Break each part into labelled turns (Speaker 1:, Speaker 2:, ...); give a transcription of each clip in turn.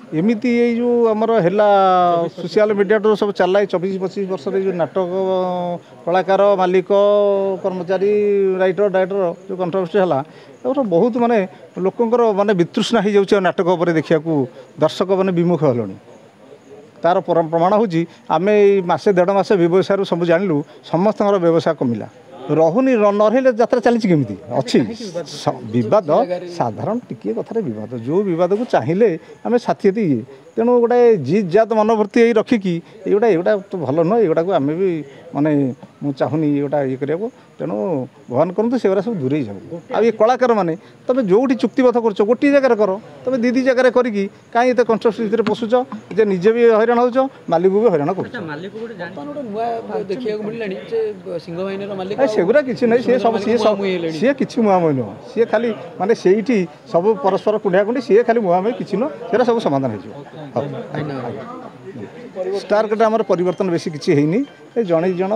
Speaker 1: एमती ये जो आमर है सोशल मीडिया तो सब चल 24-25 वर्ष जो नाटक कलाकार मालिक कर्मचारी राइटर डायरेक्टर जो कंट्रोवर्सी है बहुत माने लोकंर माने वितृष्णा हो जाऊँ नाटक उपर देखा दर्शक मैंने विमुख हलुनी तार प्रमाण हूँ आम मसे 1.5 मास व्यवसाय सब जानलु समस्त व्यवसाय कमिला रहुनी नरहिले यात्रा चली केमी अच्छी बद साधारण टिके कथार बद जो बद को चाहिए आम साथी ये तेणु गोटे जी जात मनोवृत्ति रखिकी ये तो भल नुह युवा को आम भी माने मुझे चाहूनी ये करने तेणु भगवान करूँ से सब दूरे जाऊ आ ये कलाकार मैंने तुम जो चुक्तिबद्ध कर गोटे जगह कर तुम दी जगह करी कहीं एत कंट्रोवर्सी पशुच जे निजे भी हैरान हो मालिक भी हैरान कर सेगुरा किसी ना सी सब सी कि मुहांमुही नुह सी खाली माने से सब परस्पर कुंडिया कुंडी सी खाली मुहांमुही किसी नुह से सब समाधान हो स्टार कट आम परिवर्तन बेसी किसी है जड़े जन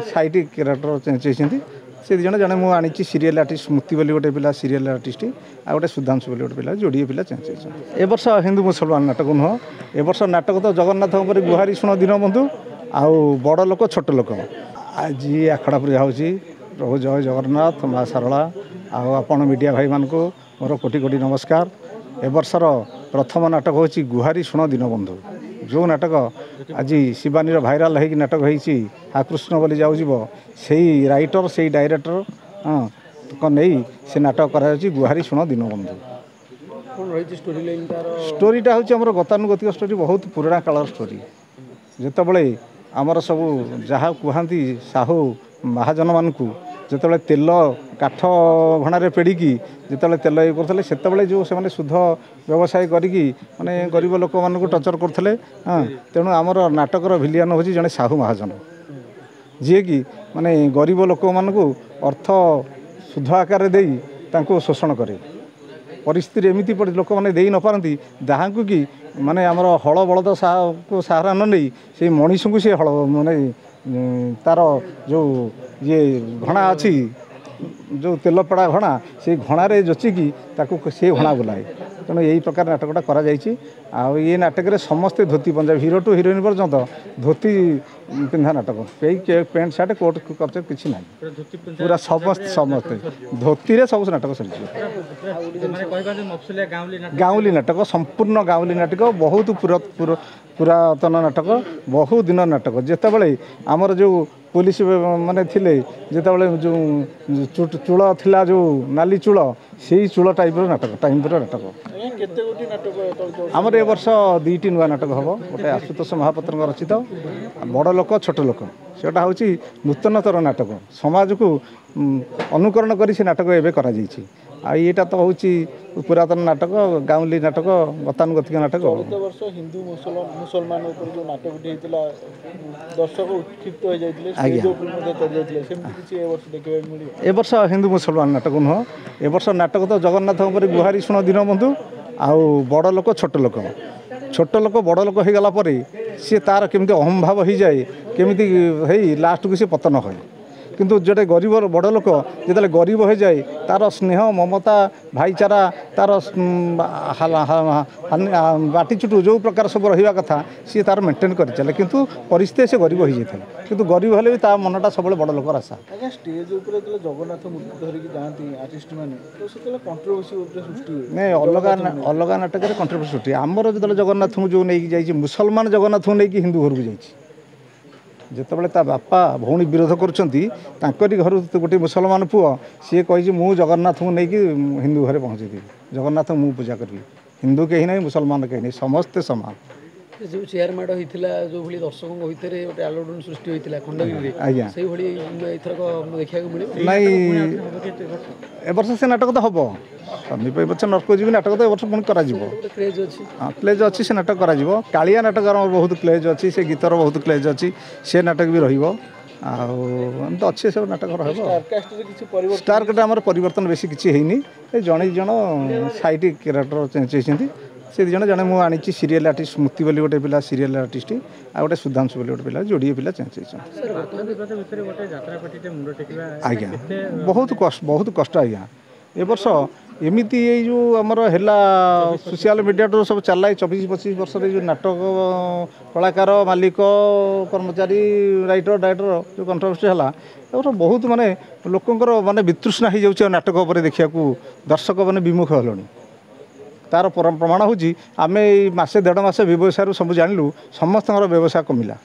Speaker 1: साइट क्यारेक्टर चेंज होती से जन जन मुझे सीरियल आर्टिस्ट स्मृति बोली गोटे पिला सीरियल आर्टिस्ट आ गोटे सुधांशु बोली गोटे पिला जोड़े पिला चेंज होती ए वर्ष हिंदू मुसलमान नाटक नुह ए वर्ष नाटक तो जगन्नाथ गुहारी शुण दीनबंधु आउ बड़ लोक छोट लोक आज आखड़ा पूजा हो प्रभु जय जगन्नाथ माँ सारला आपण मीडिया भाई मान को मोर कोटि कोटि नमस्कार ए वर्षर प्रथम नाटक हूँ गुहारी शुण दीनबंधु जो नाटक आज शिवानी भाइराल हो नाटक होती आकृष्ण बोली जाऊब से राइटर से डायरेक्टर हाँ नहीं से नाटक करा गुहारी शुण दीनबंधु स्टोरीटा हूँ गतानुगतिक स्टोरी बहुत पुराणा कालर स्टोरी जितेबले आमर सब जहाँ कहती साहू महाजन मानू जिते तेल काठ भणारे पेड़िकी जिते तेल ये करते से जो से शुद्ध व्यवसाय करी माने गरीब लोक मानू टर्चर करते हाँ तेणु आमर नाटकर भिलियन हूँ जड़े साहू महाजन जी कि माने गरीब लोक मानू अर्थ शुद्ध आकार दे शोषण करे परिस्थिति एमती पड़े लोक मैंने दे न पारती जहाँ को कि माने आमर हल बलद को सहारा न नहीं से मनीष को सी हल माने तार जो ये घणा अच्छी जो तेलपड़ा घणा से घणारे जोचिकी से घणा बुलाए तेणु यही प्रकार नाटकटा करा ये नाटक समस्ते धोती पंजाबी हिरो टू हिरोइन पर्यंत धोती पिंधा नाटक कई पैंट सार्ट कोट कल्चर किसी ना पूरा समस्ते समस्ते धोती सब नाटक चलती गाँवली नाटक संपूर्ण गाँवली नाटक बहुत पुरातन नाटक बहुत दिन नाटक जितेबाला आमर जो पुलिस माने थिले जितेबाला जो चूल थिला जो नाली चूल से चूल टाइप नाटक आमर ए वर्ष 2टी नुआ नाटक हम गोटे आशुतोष महापात्र रचित बड़ लोक छोट लोक सेटा हूँ नूतनतर नाटक समाज को अनुकरण कर नाटक एवं कर यहाँ तो हूँ पुरातन नाटक गाँवली नाटक गतानुगतिक नाटक
Speaker 2: वर्ष हिंदू मुसलमान जो नाटक दर्शक उत्क्षिप्त
Speaker 1: ए वर्ष हिंदू मुसलमान नाटक नुह ए वर्ष नाटक तो जगन्नाथ गुहारी शुण दीनबंधु आउ बड़ लोक छोट लोक बड़ लोक हो गला सी तार केमती अहम भाव हो जाए केमी लास्ट को सी पतन हुए किंतु जोटे गरीब बड़ लोक जो गरीब हो जाए तार स्नेह ममता भाईचारा तार बाटीचुटू जो प्रकार सब रहा कथा सी तार मेंटेन कर चले किंतु परिस्थिति से गरीब हो जाए किंतु गरीब हेले भी मनटा सब बड़ लोकर आशा
Speaker 2: स्टेज जगन्नाथ मूर्ति धरिकी जाती आर्टिस्ट मैंने कंट्रोवर्सी सृष्टि
Speaker 1: नहीं अलग नाटक कंट्रोवर्सी सृष्टि आमर जो जगन्नाथ जो नहीं जाइए मुसलमान जगन्नाथ नहीं हिंदू घर को जाइए जितेबाला ता बापा भौणी विरोध करी घर गोटे मुसलमान पुओ सी कही मु जगन्नाथ को लेकिन हिंदू घरे पहुँचेदेवी जगन्नाथ मु पूजा करी हिंदू कहीं ना मुसलमान कहीं नहीं समस्ते समान
Speaker 2: जो चेयर माड़ होता जो भाई दर्शकों भितर गोटे आलोड़न सृष्टि होता खंडगिरी
Speaker 1: आज्ञा
Speaker 2: से एथरक देखा मिले
Speaker 1: नहीं ए वर्ष से नाटक तो हम समीप बच्चा नर्क जी नाटक तो ए वर्ष पुणी कर
Speaker 2: क्रेज अच्छी
Speaker 1: हाँ क्लेज अच्छी से नाटक कर कालिया नाटक बहुत क्लेज अच्छी से गीतर बहुत क्लेज अच्छी से नाटक भी रही अच्छे सब नाटक स्टार कट आम परिवर्तन बेसी किसी है जड़े जन साइट क्यारेक्टर चेंज होती से जन जन मुझे सीरियल आर्टिस्ट स्मृति बोली गोटे पिला सीरियल आर्टिस्ट आ गोटे सुधांशु बोली गोटे पिला जोड़े पिला चेंज आज्ञा बहुत कष्ट आज्ञा ए वर्ष एमती ये जो आमर है सोशल मीडिया तो सब चल 24-25 वर्ष जो नाटक कलाकार मालिक कर्मचारी राइटर डायरेक्टर जो कंट्रोवर्सी है बहुत माने लोकंर माने वितृष्णा हो जाऊँ नाटक उपर देखा दर्शक मैंने विमुख हलुनी तार प्रमाण हूँ आम मसे 1.5 मास व्यवसाय सब जानलु समस्त व्यवसाय कमिला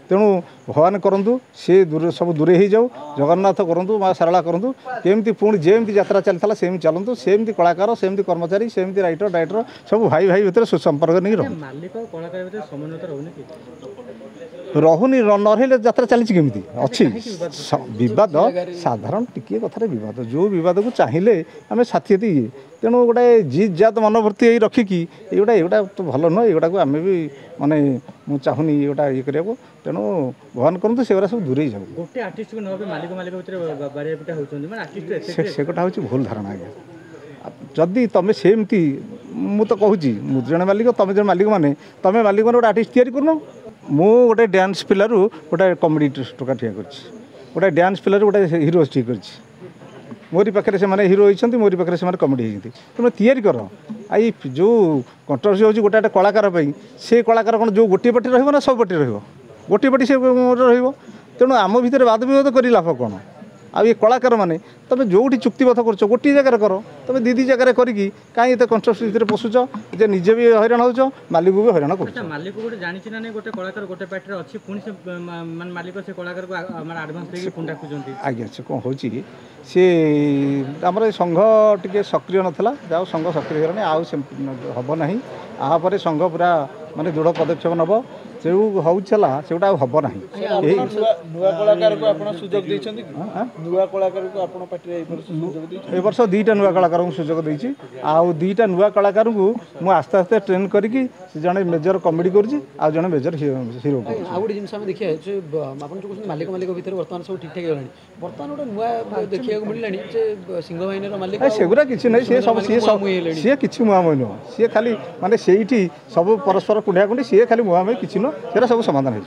Speaker 1: तेणु भगवान करूँ सी दूर सब दूरे हो जाऊ जगन्नाथ करूँ माँ सारा करूँ केमती पुणी जेमती यात्रा चलता सेमती चलतु सेमती कलाकार सेमती कर्मचारी सेमती राइटर डायरेक्टर सब भाई भाई भितर सुसंपर्क नहीं रहुनी नरहिले यात्रा चली केमी अच्छी बद साधारण टिके कथार बद जो बद को चाहिए आम साथी ये तेणु गोटे जी जात मनोवृत्ति रखिकी एगुटा एगुटा तो भल नुह एगुटा को आम भी माने मुझे चाहूनी एगुटा ये करने तेणु भगवान करूँ से सब दूरे जाऊ
Speaker 3: गोटे आर्टिस्ट को नबे मालिक मालिक भितर बारियापिटा होचंदी माने आर्टिस्ट
Speaker 1: सेटा हूँ भूल धारणा आज्ञा जदि तुम सेमती मु तो कहूँ जन मालिक तुम जन मालिक मैंने तुम मालिक मैंने गोटे आर्टिस्ट तैयारी करन मु गोटे डांस पिलारू गोटे कमेडी टोका ठिया गोटे डांस पिलारू गोटे हिरो ठीक कर मोरी पाखे से हिरो होती मोरी पाखे से कमेडी होती तुम तैयारी कर आई जो कंट्रोवर्सी होगी गोटे कलाकार से कलाकार कौन जो गोटे पार्टी रही ना सब पार्टी रोटे पार्टी से तेणु आम भितर वाद विवाद कर लाभ कौन आ ये कलाकार मैंने तुम जो चुक्तिबद्ध कर गोटे जगह कर तुम दी जगह करी कहीं एत कंट्रोवर्सी पशुच जे निजे भी हैरान हो मालिक भी हैरान कर
Speaker 3: मालिक गोटे जानी ना नहीं गोटे कलाकार गोटे पार्टी अच्छी पुणी से मान मालिक से कलाकार को आडभांस देके पुणी डाकुचंती
Speaker 1: आज्ञा से कौन हो सी आमर संघ टी सक्रिय नाला जाओ संघ सक्रिय होगा आउ हम ना आपर संघ पूरा माने दृढ़ पदक्षेप नब जो होगा सेटा हम ना
Speaker 2: नुआ कलाकार को आप सुजोग देछंती नुआ कलाकार को आपण पार्टी सुजोग
Speaker 1: ए वर्ष 2टा नुआ कलाकार को सुजोग देछि आउ 2टा नुआ कलाकार को मु आस्ते आस्ते ट्रेन करिकी से जने मेजर कॉमेडी करछि आ जने मेजर हीरो करछि
Speaker 4: आ गोटे जिनस हम देखिया जे आपण जो कहछन मालिक मालिक भीतर वर्तमान सब ठीक ठाक होलानी वर्तमान गोटे नुआ देखिया को मिललानी जे सिंह बाहिनीर मालिक
Speaker 1: सेगुरा किछि नै से सब से किछि मुआ मोइनो से खाली माने सेइठी सब परस्पर कुंडिया कुंडी से खाली मुआ मोइ किछि न सेरा सब समाधान हो